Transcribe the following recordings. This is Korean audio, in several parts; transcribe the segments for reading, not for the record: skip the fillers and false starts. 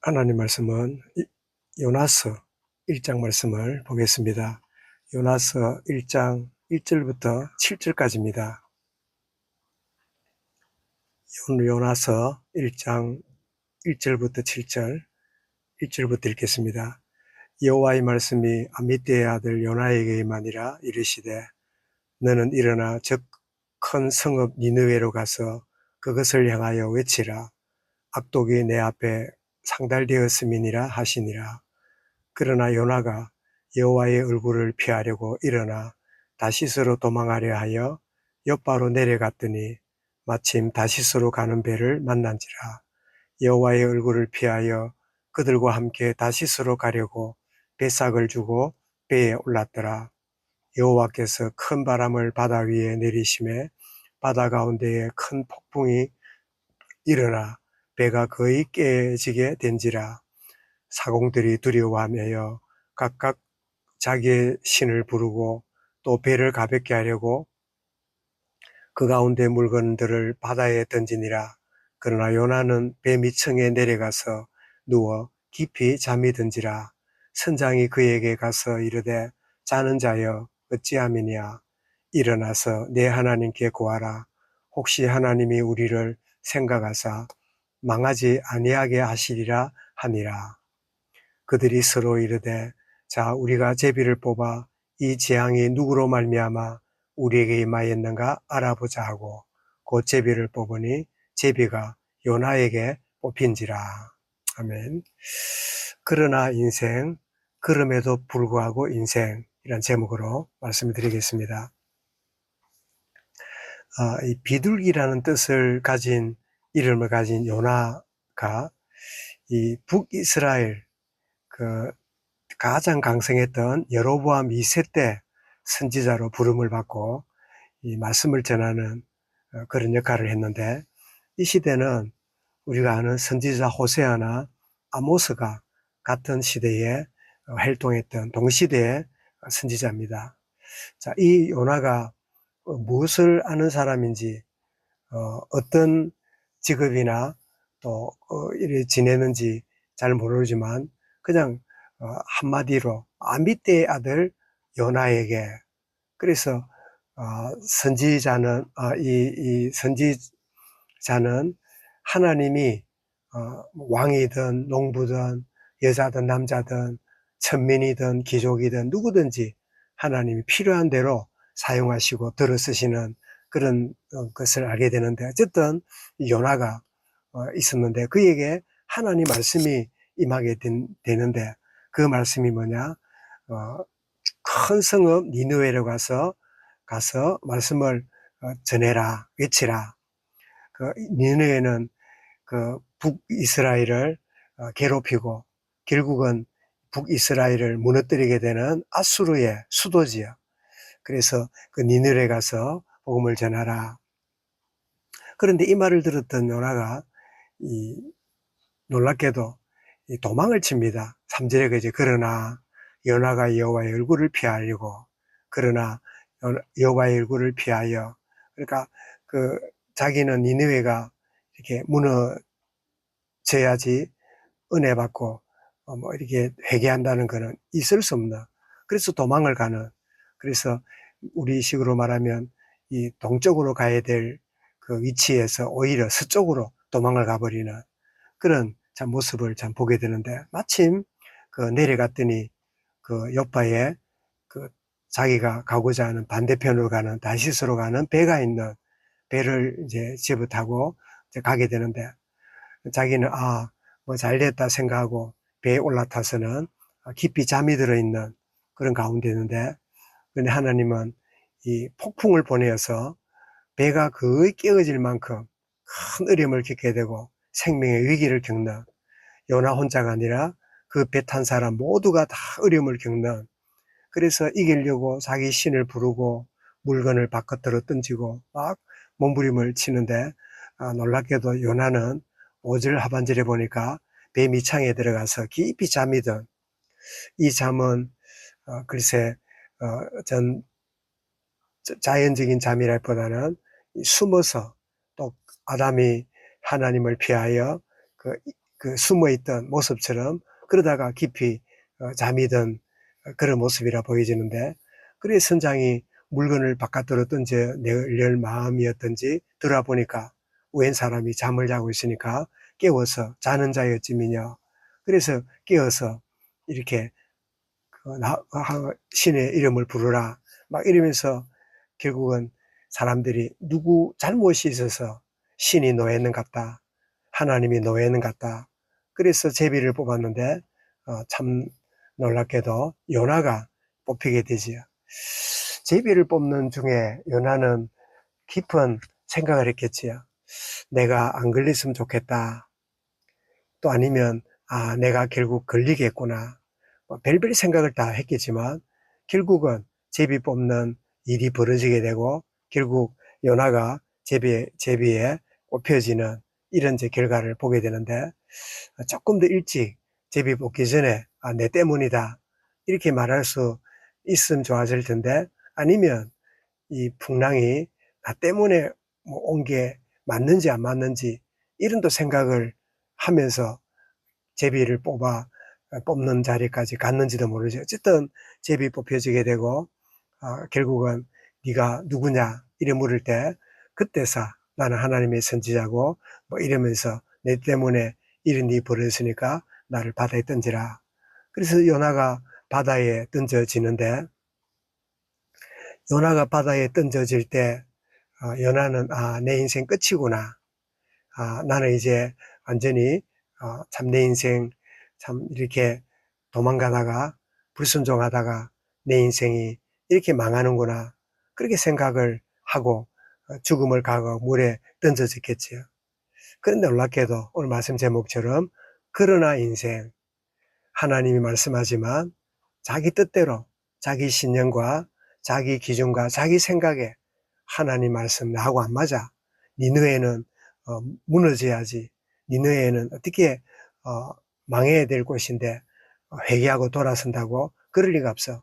하나님 말씀은 요나서 1장 말씀을 보겠습니다. 요나서 1장 1절부터 7절까지입니다. 요나서 1장 1절부터 7절, 1절부터 읽겠습니다. 여호와의 말씀이 아미떼의 아들 요나에게 임하니라. 이르시되 너는 일어나 저 큰 성읍 니느웨로 가서 그것을 향하여 외치라. 악독이 내 앞에 상달되었음이니라 하시니라. 그러나 요나가 여호와의 얼굴을 피하려고 일어나 다시스로 도망하려 하여 엿바로 내려갔더니 마침 다시스로 가는 배를 만난지라. 여호와의 얼굴을 피하여 그들과 함께 다시스로 가려고 배삭을 주고 배에 올랐더라. 여호와께서 큰 바람을 바다 위에 내리심에 바다 가운데에 큰 폭풍이 일어나 배가 거의 깨지게 된지라. 사공들이 두려워하며 각각 자기의 신을 부르고 또 배를 가볍게 하려고 그 가운데 물건들을 바다에 던지니라. 그러나 요나는 배 밑층에 내려가서 누워 깊이 잠이 든지라. 선장이 그에게 가서 이르되 자는 자여 어찌함이냐. 일어나서 내 하나님께 구하라. 혹시 하나님이 우리를 생각하사 망하지 아니하게 하시리라 하니라. 그들이 서로 이르되 자 우리가 제비를 뽑아 이 재앙이 누구로 말미암아 우리에게 임하였는가 알아보자 하고 곧 제비를 뽑으니 제비가 요나에게 뽑힌지라. 아멘. 그러나 인생, 그럼에도 불구하고 인생, 이란 제목으로 말씀을 드리겠습니다. 이 비둘기라는 뜻을 가진, 이름을 가진 요나가 이 북이스라엘 가장 강성했던 여로보암 2세 때 선지자로 부름을 받고 이 말씀을 전하는 그런 역할을 했는데, 이 시대는 우리가 아는 선지자 호세아나 아모스가 같은 시대에 활동했던 동시대의 선지자입니다. 자, 이 요나가 무엇을 아는 사람인지, 어떤 직업이나 또 이래 지내는지 잘 모르지만 그냥 한마디로 아미떼의 아들 요나에게, 그래서 선지자는 이 선지자는 하나님이 왕이든 농부든 여자든 남자든 천민이든 귀족이든 누구든지 하나님이 필요한 대로 사용하시고 들어 쓰시는 그런 것을 알게 되는데, 어쨌든 요나가 있었는데 그에게 하나님 말씀이 임하게 되는데, 그 말씀이 뭐냐? 큰 성읍 니느웨로 가서 말씀을 전해라, 외치라. 그 니느웨는 그 북이스라엘을 괴롭히고 결국은 북이스라엘을 무너뜨리게 되는 아수르의 수도지요. 그래서 그 니느웨에 가서 복음을 전하라. 그런데 이 말을 들었던 요나가 놀랍게도 도망을 칩니다. 3절에 이제 그러나 요나가 여호와의 얼굴을 피하려고, 그러나 여호와의 얼굴을 피하여, 그러니까 그 자기는 니느웨가 이렇게 무너져야지 은혜 받고 뭐 이렇게 회개한다는 것은 있을 수 없나. 그래서 도망을 가는, 그래서 우리식으로 말하면 이 동쪽으로 가야 될 그 위치에서 오히려 서쪽으로 도망을 가버리는 그런 참 모습을 참 보게 되는데, 마침 그 내려갔더니 그 옆바에 그 자기가 가고자 하는 반대편으로 가는 다시스로 가는 배가 있는 배를 이제 집어 타고 이제 가게 되는데, 자기는 뭐 잘됐다 생각하고 배에 올라타서는 깊이 잠이 들어있는 그런 가운데 있는데, 근데 하나님은 이 폭풍을 보내어서 배가 거의 깨어질 만큼 큰 어려움을 겪게 되고 생명의 위기를 겪는, 요나 혼자가 아니라 그 배 탄 사람 모두가 다 어려움을 겪는, 그래서 이기려고 자기 신을 부르고 물건을 바깥으로 던지고 막 몸부림을 치는데, 놀랍게도 요나는 5절 하반절에 보니까 배 밑창에 들어가서 깊이 잠이 든, 이 잠은 글쎄 전 자연적인 잠이라기보다는 숨어서, 또 아담이 하나님을 피하여 그 그 숨어있던 모습처럼 그러다가 깊이 잠이 든 그런 모습이라 보여지는데, 그래 선장이 물건을 바깥으로 던져내려는 마음이었던지 돌아보니까 웬 사람이 잠을 자고 있으니까 깨워서 자는 자였지미냐. 그래서 깨어서 이렇게 신의 이름을 부르라 막 이러면서 결국은 사람들이 누구 잘못이 있어서 신이 노예는 같다, 하나님이 노예는 같다, 그래서 제비를 뽑았는데 참 놀랍게도 요나가 뽑히게 되지요. 제비를 뽑는 중에 요나는 깊은 생각을 했겠지요. 내가 안 걸렸으면 좋겠다. 또 아니면 내가 결국 걸리겠구나. 별별 생각을 다 했겠지만 결국은 제비 뽑는 일이 벌어지게 되고 결국 요나가 제비에 꼽혀지는 이런 결과를 보게 되는데, 조금 더 일찍 제비 뽑기 전에 내 때문이다 이렇게 말할 수 있으면 좋아질 텐데, 아니면 이 풍랑이 나 때문에 온 게 맞는지 안 맞는지 이런 또 생각을 하면서 제비를 뽑는 자리까지 갔는지도 모르죠. 어쨌든 제비 뽑혀지게 되고 결국은 네가 누구냐 이래 물을 때, 그때서 나는 하나님의 선지자고 뭐 이러면서 내 때문에 이런 일이 벌어졌으니까 나를 바다에 던지라. 그래서 요나가 바다에 던져지는데, 요나가 바다에 던져질 때 요나는 내 인생 끝이구나. 나는 이제 완전히 참 내 인생 참 이렇게 도망가다가 불순종하다가 내 인생이 이렇게 망하는구나, 그렇게 생각을 하고 죽음을 각오하고 물에 던져졌겠지요. 그런데 놀랍게도 오늘 말씀 제목처럼 그러나 인생, 하나님이 말씀하지만 자기 뜻대로 자기 신념과 자기 기준과 자기 생각에 하나님 말씀 나하고 안 맞아. 니느웨는 무너져야지. 니느웨는 어떻게 망해야 될 곳인데 회개하고 돌아선다고? 그럴 리가 없어.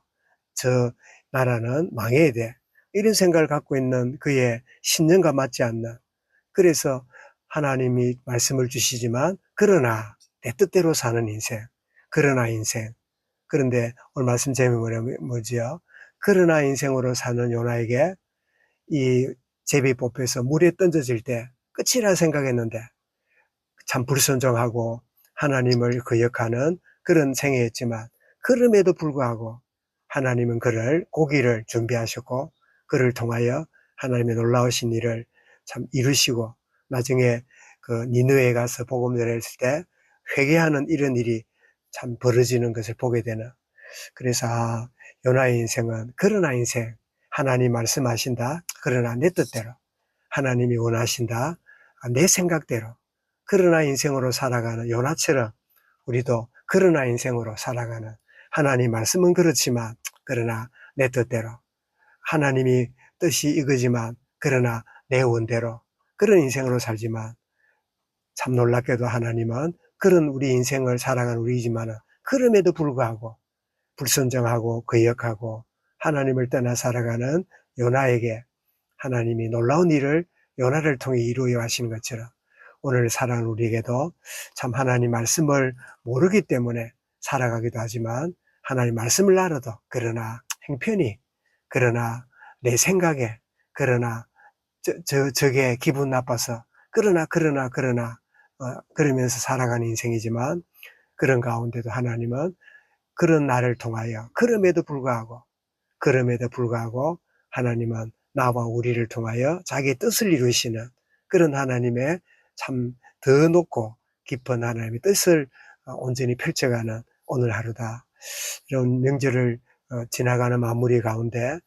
저 나라는 망해야 돼. 이런 생각을 갖고 있는 그의 신념과 맞지 않는, 그래서 하나님이 말씀을 주시지만 그러나 내 뜻대로 사는 인생, 그러나 인생. 그런데 오늘 말씀 제목은 뭐지요? 그러나 인생으로 사는 요나에게 이 제비 뽑혀서 물에 던져질 때 끝이라 생각했는데 참 불순종하고 하나님을 거역하는 그런 생애였지만, 그럼에도 불구하고 하나님은 그를 고기를 준비하셨고 그를 통하여 하나님의 놀라우신 일을 참 이루시고, 나중에 그 니느웨에 가서 복음 전했을 때 회개하는 이런 일이 참 벌어지는 것을 보게 되는, 그래서 요나의 인생은 그러나 인생, 하나님 말씀하신다 그러나 내 뜻대로, 하나님이 원하신다 내 생각대로, 그러나 인생으로 살아가는 요나처럼 우리도 그러나 인생으로 살아가는, 하나님 말씀은 그렇지만 그러나 내 뜻대로, 하나님이 뜻이 이거지만 그러나 내 원대로, 그런 인생으로 살지만 참 놀랍게도 하나님은 그런 우리 인생을 살아가는 우리이지만 그럼에도 불구하고 불순종하고 거역하고 하나님을 떠나 살아가는 요나에게 하나님이 놀라운 일을 요나를 통해 이루어 하시는 것처럼 오늘 살아가는 우리에게도 참 하나님 말씀을 모르기 때문에 살아가기도 하지만, 하나님 말씀을 알아도 그러나 행편이, 그러나 내 생각에, 그러나 저게 기분 나빠서 그러나 그러면서 살아가는 인생이지만, 그런 가운데도 하나님은 그런 나를 통하여 그럼에도 불구하고 하나님은 나와 우리를 통하여 자기의 뜻을 이루시는 그런 하나님의 참 더 높고 깊은 하나님의 뜻을 온전히 펼쳐가는 오늘 하루다. 이런 명절을 지나가는 마무리 가운데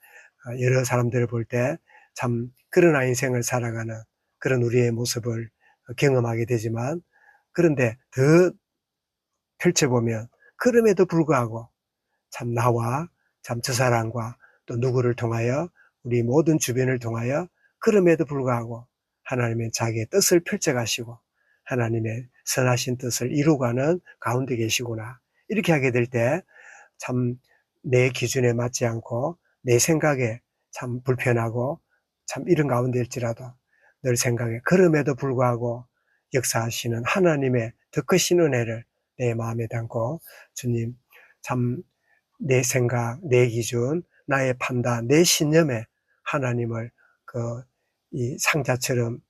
여러 사람들을 볼 때 참 그러나 인생을 살아가는 그런 우리의 모습을 경험하게 되지만, 그런데 더 펼쳐보면 그럼에도 불구하고 참 나와 참 저 사람과 또 누구를 통하여 우리 모든 주변을 통하여 그럼에도 불구하고 하나님의 자기의 뜻을 펼쳐가시고 하나님의 선하신 뜻을 이루어가는 가운데 계시구나, 이렇게 하게 될 때 참 내 기준에 맞지 않고 내 생각에 참 불편하고 참 이런 가운데일지라도 늘 생각에 그럼에도 불구하고 역사하시는 하나님의 더 크신 은혜를 내 마음에 담고 주님 참 내 생각, 내 기준, 나의 판단, 내 신념에 하나님을 이 상자처럼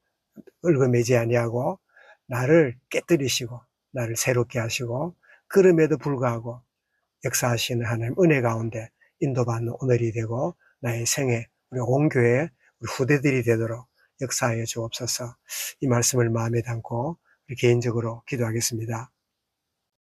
얽어매지 아니하고 나를 깨뜨리시고 나를 새롭게 하시고 그럼에도 불구하고 역사하시는 하나님 은혜 가운데 인도받는 오늘이 되고 나의 생애, 우리 온 교회, 우리 후대들이 되도록 역사하여 주옵소서. 이 말씀을 마음에 담고 우리 개인적으로 기도하겠습니다.